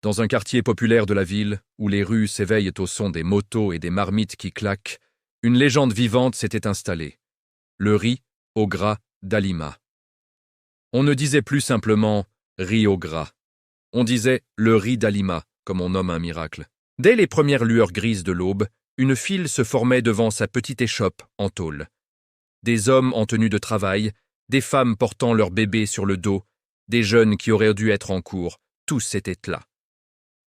Dans un quartier populaire de la ville, où les rues s'éveillent au son des motos et des marmites qui claquent, une légende vivante s'était installée. Le riz au gras d'Halima. On ne disait plus simplement « riz au gras ». On disait « le riz d'Halima », comme on nomme un miracle. Dès les premières lueurs grises de l'aube, une file se formait devant sa petite échoppe en tôle. Des hommes en tenue de travail, des femmes portant leurs bébés sur le dos, des jeunes qui auraient dû être en cours, tous étaient là.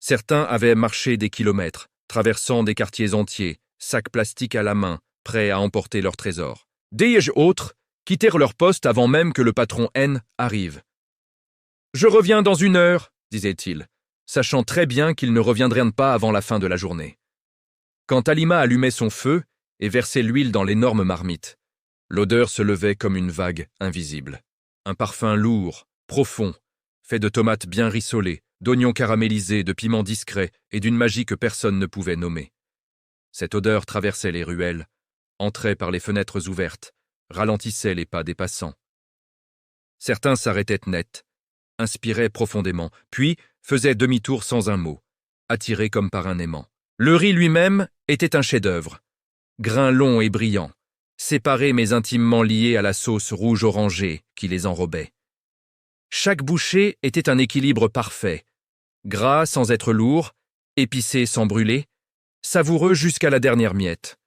Certains avaient marché des kilomètres, traversant des quartiers entiers, sacs plastiques à la main, prêts à emporter leurs trésors. Des autres quittèrent leur poste avant même que le patron N arrive. « Je reviens dans 1 heure », disait-il, sachant très bien qu'il ne reviendrait pas avant la fin de la journée. Quand Halima allumait son feu et versait l'huile dans l'énorme marmite, l'odeur se levait comme une vague invisible. Un parfum lourd, profond, fait de tomates bien rissolées, d'oignons caramélisés, de piments discrets et d'une magie que personne ne pouvait nommer. Cette odeur traversait les ruelles, entrait par les fenêtres ouvertes, ralentissait les pas des passants. Certains s'arrêtaient net, inspiraient profondément, puis faisaient demi-tour sans un mot, attirés comme par un aimant. Le riz lui-même était un chef-d'œuvre, grain long et brillant, séparés mais intimement liés à la sauce rouge orangée qui les enrobait. Chaque bouchée était un équilibre parfait, gras sans être lourd, épicé sans brûler, savoureux jusqu'à la dernière miette.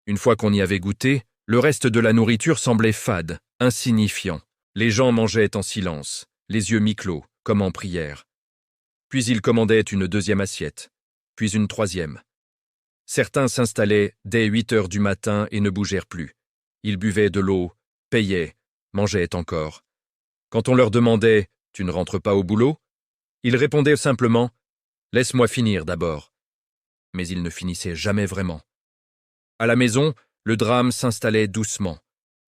Une fois qu'on y avait goûté, le reste de la nourriture semblait fade, insignifiant. Les gens mangeaient en silence, les yeux mi-clos, comme en prière. Puis ils commandaient une 2e assiette, puis une 3e. Certains s'installaient dès 8 heures du matin et ne bougèrent plus. Ils buvaient de l'eau, payaient, mangeaient encore. Quand on leur demandait « Tu ne rentres pas au boulot ?», ils répondaient simplement « Laisse-moi finir d'abord ». Mais ils ne finissaient jamais vraiment. À la maison, le drame s'installait doucement.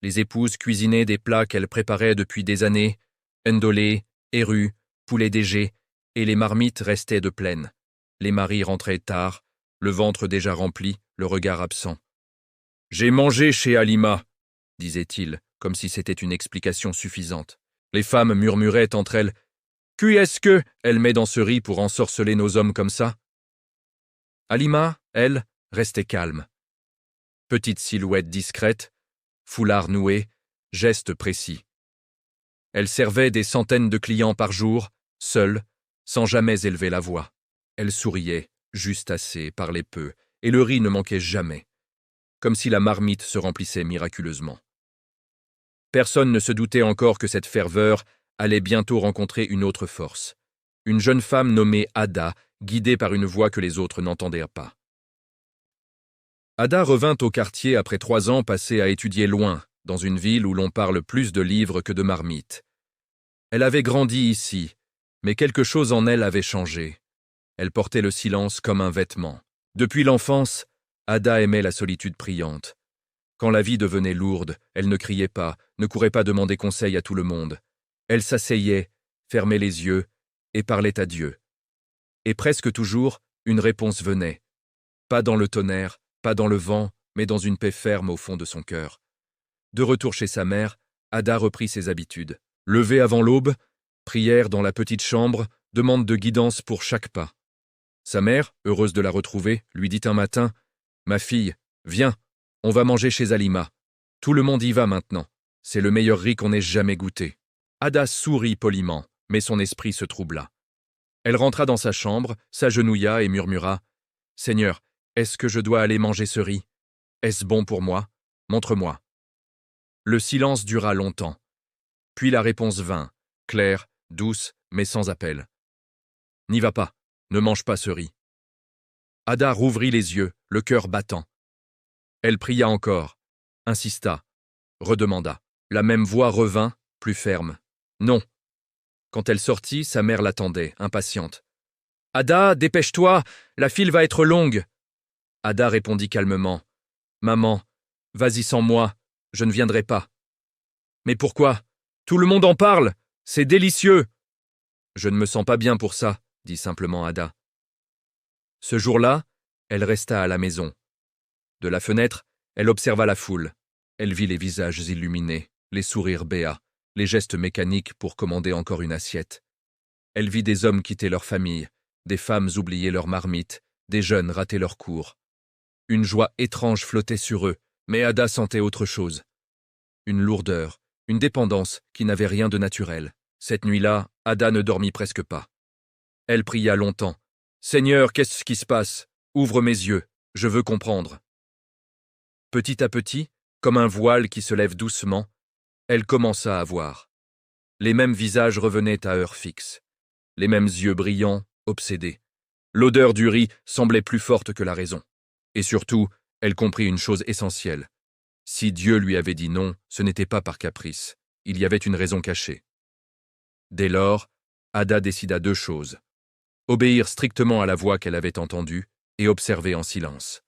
Les épouses cuisinaient des plats qu'elles préparaient depuis des années, ndolé, héru, poulet DG, et les marmites restaient de pleines. Les maris rentraient tard, le ventre déjà rempli, le regard absent. « J'ai mangé chez Halima », disait-il, comme si c'était une explication suffisante. Les femmes murmuraient entre elles « Qui est-ce que elle met dans ce riz pour ensorceler nos hommes comme ça ?» Halima, elle, restait calme. Petite silhouette discrète, foulard noué, geste précis. Elle servait des centaines de clients par jour, seule, sans jamais élever la voix. Elle souriait, juste assez, parlait peu, et le riz ne manquait jamais, comme si la marmite se remplissait miraculeusement. Personne ne se doutait encore que cette ferveur allait bientôt rencontrer une autre force. Une jeune femme nommée Ada, guidée par une voix que les autres n'entendaient pas. Ada revint au quartier après 3 ans passés à étudier loin, dans une ville où l'on parle plus de livres que de marmites. Elle avait grandi ici, mais quelque chose en elle avait changé. Elle portait le silence comme un vêtement. Depuis l'enfance, Ada aimait la solitude priante. Quand la vie devenait lourde, elle ne criait pas, ne courait pas demander conseil à tout le monde. Elle s'asseyait, fermait les yeux et parlait à Dieu. Et presque toujours, une réponse venait. Pas dans le tonnerre, pas dans le vent, mais dans une paix ferme au fond de son cœur. De retour chez sa mère, Ada reprit ses habitudes. Levée avant l'aube, prière dans la petite chambre, demande de guidance pour chaque pas. Sa mère, heureuse de la retrouver, lui dit un matin « Ma fille, viens, on va manger chez Halima. Tout le monde y va maintenant. C'est le meilleur riz qu'on ait jamais goûté. » Ada sourit poliment, mais son esprit se troubla. Elle rentra dans sa chambre, s'agenouilla et murmura « Seigneur, est-ce que je dois aller manger ce riz? Est-ce bon pour moi? Montre-moi. » Le silence dura longtemps. Puis la réponse vint, claire, douce, mais sans appel. « N'y va pas, ne mange pas ce riz. » Ada rouvrit les yeux, le cœur battant. Elle pria encore, insista, redemanda. La même voix revint, plus ferme. « Non. » Quand elle sortit, sa mère l'attendait, impatiente. « Ada, dépêche-toi, la file va être longue. » Ada répondit calmement. « Maman, vas-y sans moi, je ne viendrai pas. »« Mais pourquoi? Tout le monde en parle, c'est délicieux. »« Je ne me sens pas bien pour ça, » dit simplement Ada. Ce jour-là, elle resta à la maison. De la fenêtre, elle observa la foule. Elle vit les visages illuminés, les sourires béats, les gestes mécaniques pour commander encore une assiette. Elle vit des hommes quitter leur famille, des femmes oubliaient leurs marmites, des jeunes rataient leurs cours. Une joie étrange flottait sur eux, mais Ada sentait autre chose. Une lourdeur, une dépendance qui n'avait rien de naturel. Cette nuit-là, Ada ne dormit presque pas. Elle pria longtemps. « Seigneur, qu'est-ce qui se passe? Ouvre mes yeux, je veux comprendre. » Petit à petit, comme un voile qui se lève doucement, elle commença à voir. Les mêmes visages revenaient à heure fixe. Les mêmes yeux brillants, obsédés. L'odeur du riz semblait plus forte que la raison. Et surtout, elle comprit une chose essentielle. Si Dieu lui avait dit non, ce n'était pas par caprice. Il y avait une raison cachée. Dès lors, Ada décida deux choses. Obéir strictement à la voix qu'elle avait entendue et observer en silence.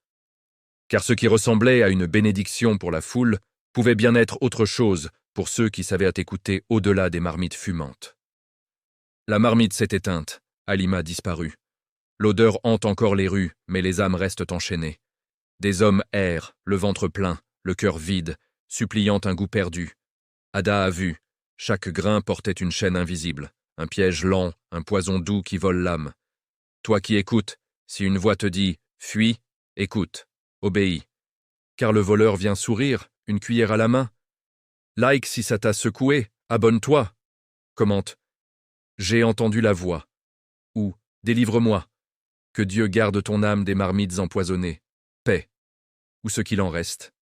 Car ce qui ressemblait à une bénédiction pour la foule pouvait bien être autre chose pour ceux qui savaient écouter au-delà des marmites fumantes. La marmite s'est éteinte, Halima disparut. L'odeur hante encore les rues, mais les âmes restent enchaînées. Des hommes errent, le ventre plein, le cœur vide, suppliant un goût perdu. Ada a vu, chaque grain portait une chaîne invisible, un piège lent, un poison doux qui vole l'âme. Toi qui écoutes, si une voix te dit « fuis », écoute, obéis. Car le voleur vient sourire, une cuillère à la main. Like si ça t'a secoué, abonne-toi. Commente « J'ai entendu la voix » ou « Délivre-moi ». Que Dieu garde ton âme des marmites empoisonnées, paix, ou ce qu'il en reste.